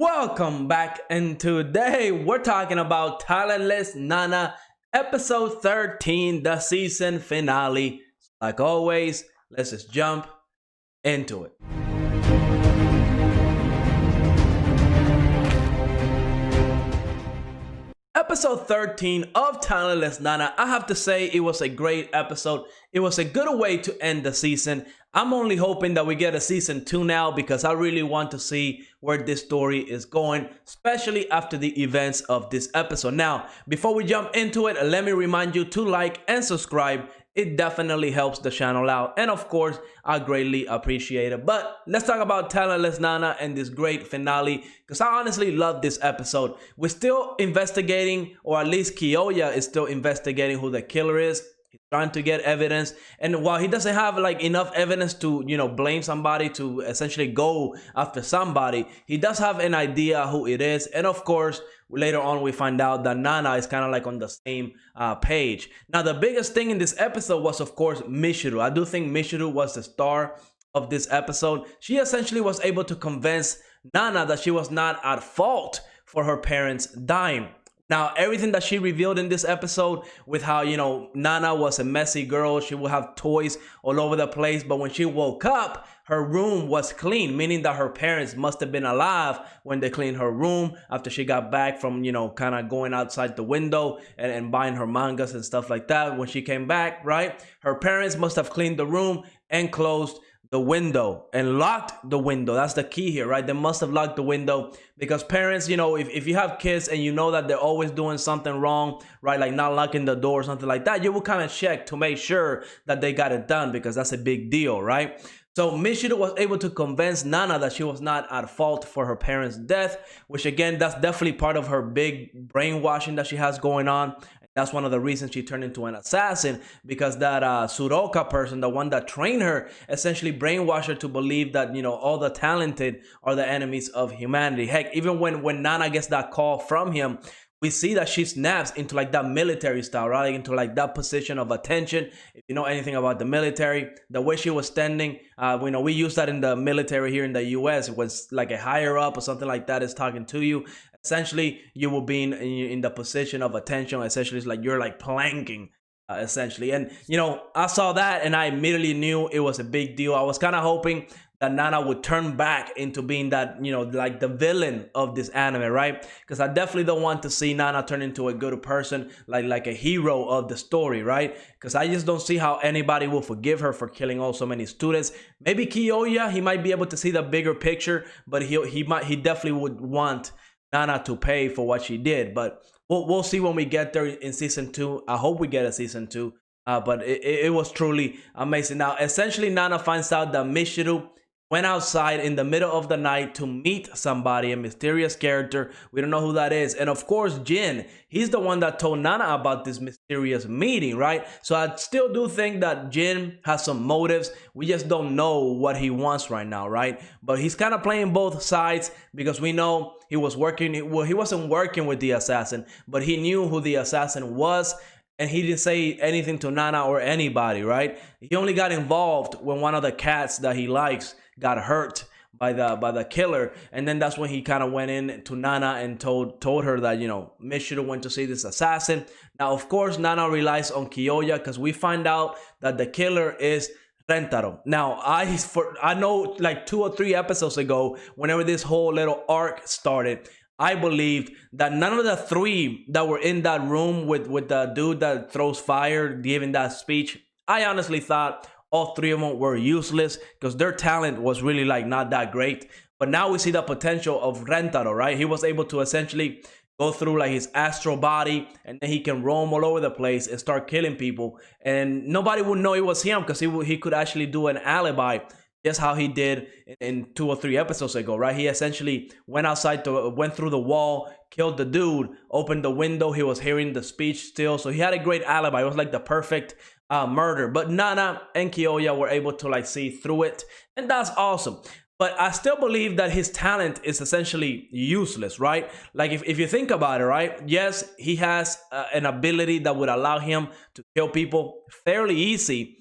Welcome back, and today we're talking about Talentless Nana, episode 13, the season finale. Like always, let's just jump into it. Episode 13 of Talentless Nana. I have to say it was a great episode. It was a good way to end the season. I'm only hoping that we get a season 2 now because I really want to see where this story is going, especially after the events of this episode. Now, before we jump into it, let me remind you to like and subscribe. It definitely helps the channel out, and of course I greatly appreciate it. But let's talk about Talentless Nana and this great finale, because I honestly love this episode. We're still investigating, or at least Kiyoya is still investigating who the killer is. He's trying to get evidence, and while he doesn't have like enough evidence to blame somebody, to essentially go after somebody, he does have an idea who it is. And of course later on we find out that Nana is kind of like on the same page. Now the biggest thing in this episode was of course Michiru. I do think Michiru was the star of this episode. She essentially was able to convince Nana that she was not at fault for her parents dying. Now, everything that she revealed in this episode, with how, Nana was a messy girl, she would have toys all over the place, but when she woke up, her room was clean, meaning that her parents must have been alive when they cleaned her room after she got back from, kind of going outside the window and buying her mangas and stuff like that. When she came back, right, her parents must have cleaned the room and closed the window and locked the window. That's the key here, right? They must have locked the window, because parents, if you have kids and you know that they're always doing something wrong, right, like not locking the door or something like that, you will kind of check to make sure that they got it done, because that's a big deal, right? So Michiru was able to convince Nana that she was not at fault for her parents' death, which again, that's definitely part of her big brainwashing that she has going on. That's one of the reasons she turned into an assassin, because that Suroka person, the one that trained her, essentially brainwashed her to believe that, all the talented are the enemies of humanity. Heck, even when Nana gets that call from him, we see that she snaps into like that military style, right? Into like that position of attention. If you know anything about the military, the way she was standing, we use that in the military here in the US. It was like a higher up or something like that is talking to you. Essentially, you will be in the position of attention. Essentially, it's like you're like planking, essentially. And, I saw that and I immediately knew it was a big deal. I was kind of hoping that Nana would turn back into being that, like the villain of this anime, right? Because I definitely don't want to see Nana turn into a good person, like a hero of the story, right? Because I just don't see how anybody will forgive her for killing so many students. Maybe Kiyoya, he might be able to see the bigger picture, but he definitely would want Nana to pay for what she did. But we'll see when we get there in season 2. I hope we get a season 2. But it was truly amazing. Now, essentially, Nana finds out that Michiru went outside in the middle of the night to meet somebody, a mysterious character. We don't know who that is. And of course, Jin, he's the one that told Nana about this mysterious meeting, right? So I still do think that Jin has some motives. We just don't know what he wants right now, right? But he's kind of playing both sides, because we know he was working. Well, he wasn't working with the assassin, but he knew who the assassin was. And he didn't say anything to Nana or anybody, right? He only got involved when one of the cats that he likes got hurt by the killer, and then that's when he kind of went in to Nana and told her that Michiru went to see this assassin. Now of course Nana relies on Kiyoya, because we find out that the killer is Rentaro. Now I know like 2 or 3 episodes ago, whenever this whole little arc started, I believed that none of the 3 that were in that room with the dude that throws fire giving that speech, I honestly thought all 3 of them were useless, because their talent was really like not that great. But now we see the potential of Rentaro, right? He was able to essentially go through like his astral body, and then he can roam all over the place and start killing people, and nobody would know it was him, because he could actually do an alibi, just how he did in 2 or 3 episodes ago, right? He essentially went through the wall, killed the dude, opened the window. He was hearing the speech still, so he had a great alibi. It was like the perfect murder. But Nana and Kiyoya were able to like see through it, and that's awesome. But I still believe that his talent is essentially useless, right? Like if you think about it, right? Yes, he has an ability that would allow him to kill people fairly easy,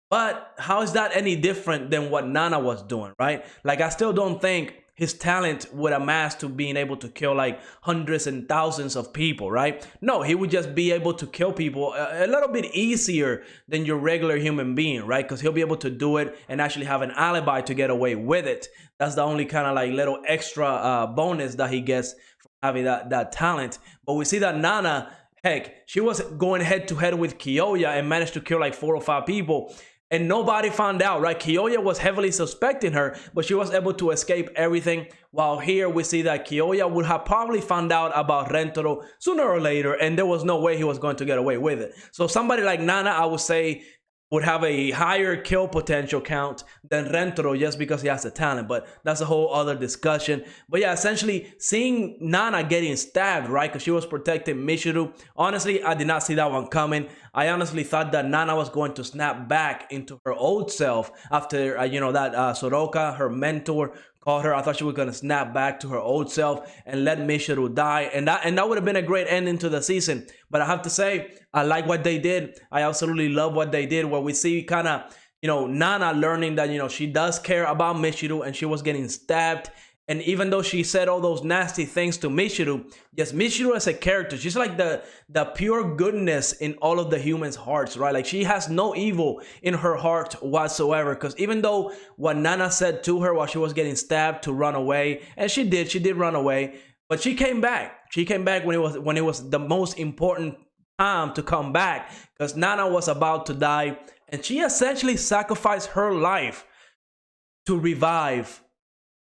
but how is that any different than what Nana was doing, right? Like I still don't think his talent would amass to being able to kill like hundreds and thousands of people, right? No, he would just be able to kill people a little bit easier than your regular human being, right? Because he'll be able to do it and actually have an alibi to get away with it. That's the only kind of like little extra bonus that he gets from having that talent. But we see that Nana, heck, she was going head to head with Kyoya and managed to kill like 4 or 5 people. And nobody found out, right? Kyoya was heavily suspecting her, but she was able to escape everything. While here we see that Kyoya would have probably found out about Rentaro sooner or later, and there was no way he was going to get away with it. So somebody like Nana, I would say, would have a higher kill potential count than Rentaro just because he has the talent, but that's a whole other discussion. But yeah, essentially seeing Nana getting stabbed, right, because she was protecting Michiru, honestly, I did not see that one coming. I honestly thought that Nana was going to snap back into her old self after, you know, that Soroka, her mentor, called her. I thought she was going to snap back to her old self and let Michiru die. And that would have been a great ending to the season. But I have to say, I like what they did. I absolutely love what they did, where we see kind of, you know, Nana learning that, you know, she does care about Michiru and she was getting stabbed. And even though she said all those nasty things to Michiru, yes, Michiru as a character, she's like the pure goodness in all of the humans' hearts, right? Like she has no evil in her heart whatsoever. Because even though what Nana said to her while she was getting stabbed to run away, and she did run away, but she came back. She came back when it was the most important time to come back, because Nana was about to die, and she essentially sacrificed her life to revive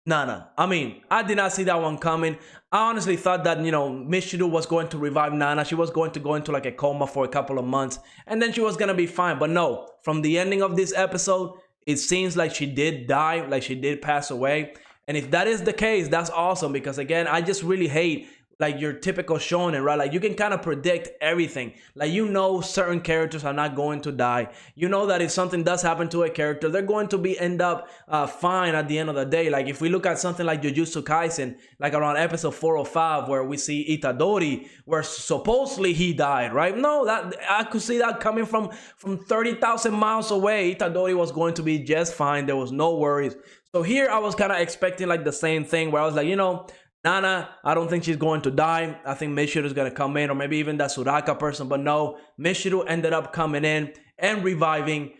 Nana. I mean, I did not see that one coming. I honestly thought that, you know, Michiru was going to revive Nana. She was going to go into like a coma for a couple of months, and then she was going to be fine. But no, from the ending of this episode, it seems like she did die, like she did pass away. And if that is the case, that's awesome, because again, I just really hate like your typical shonen, right? Like you can kind of predict everything. Like, you know, certain characters are not going to die. You know that if something does happen to a character, they're going to end up fine at the end of the day. Like if we look at something like Jujutsu Kaisen, like around episode 405, where we see Itadori, where supposedly he died, right? No, that I could see that coming from 30,000 miles away. Itadori was going to be just fine. There was no worries. So here I was kind of expecting like the same thing, where I was like, you know, Nana, I don't think she's going to die. I think Michiru is going to come in, or maybe even that Suraka person. But no, Michiru ended up coming in and reviving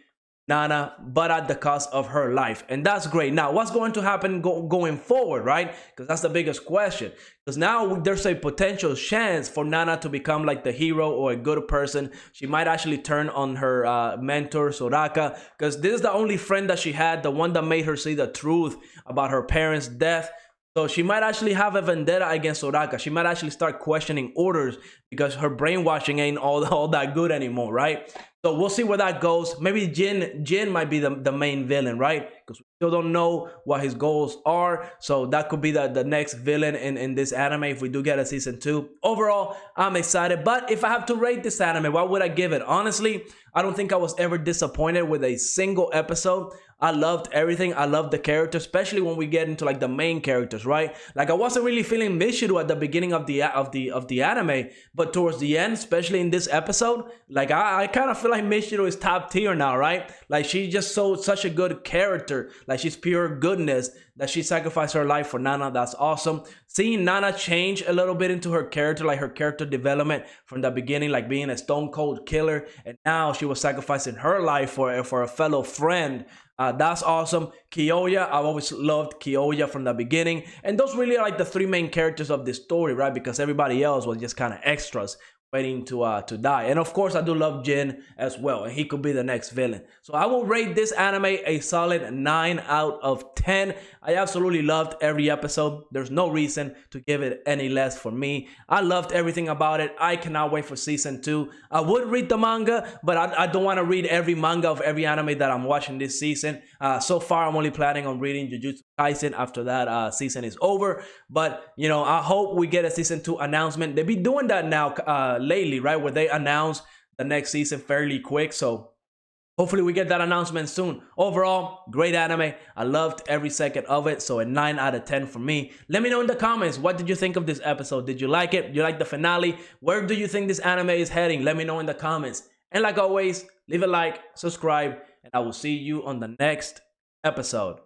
Nana, but at the cost of her life. And that's great. Now, what's going to happen going forward, right? Because that's the biggest question. Because now there's a potential chance for Nana to become like the hero or a good person. She might actually turn on her mentor, Soraka, because this is the only friend that she had, the one that made her see the truth about her parents' death. So she might actually have a vendetta against Soraka. She might actually start questioning orders because her brainwashing ain't all that good anymore, right? So we'll see where that goes. Maybe Jin might be the main villain, right? Because we still don't know what his goals are. So that could be the next villain in this anime if we do get a season 2. Overall, I'm excited. But if I have to rate this anime, what would I give it? Honestly, I don't think I was ever disappointed with a single episode. I loved everything. I loved the characters, especially when we get into like the main characters, right? Like I wasn't really feeling Michiru at the beginning of the anime, but towards the end, especially in this episode, like I kind of feel like Michiru is top tier now, right? Like she just showed such a good character. Like she's pure goodness that she sacrificed her life for Nana. That's awesome. Seeing Nana change a little bit into her character, like her character development from the beginning, like being a stone cold killer, and now she was sacrificing her life for a fellow friend. That's awesome. Kyoya, I've always loved Kyoya from the beginning. And those really are like the 3 main characters of this story, right? Because everybody else was just kind of extras waiting to die. And of course, I do love Jin as well, and he could be the next villain. So I will rate this anime a solid 9 out of 10. I absolutely loved every episode. There's no reason to give it any less for me. I loved everything about it. I cannot wait for season 2. I would read the manga, but I don't want to read every manga of every anime that I'm watching this season. So far, I'm only planning on reading Jujutsu Kaisen after that season is over. But, you know, I hope we get a season 2 announcement. They be doing that now lately, right? Where they announce the next season fairly quick. So hopefully we get that announcement soon. Overall, great anime. I loved every second of it. So a 9 out of 10 for me. Let me know in the comments, what did you think of this episode? Did you like it? You like the finale? Where do you think this anime is heading? Let me know in the comments. And like always, leave a like, subscribe, and I will see you on the next episode.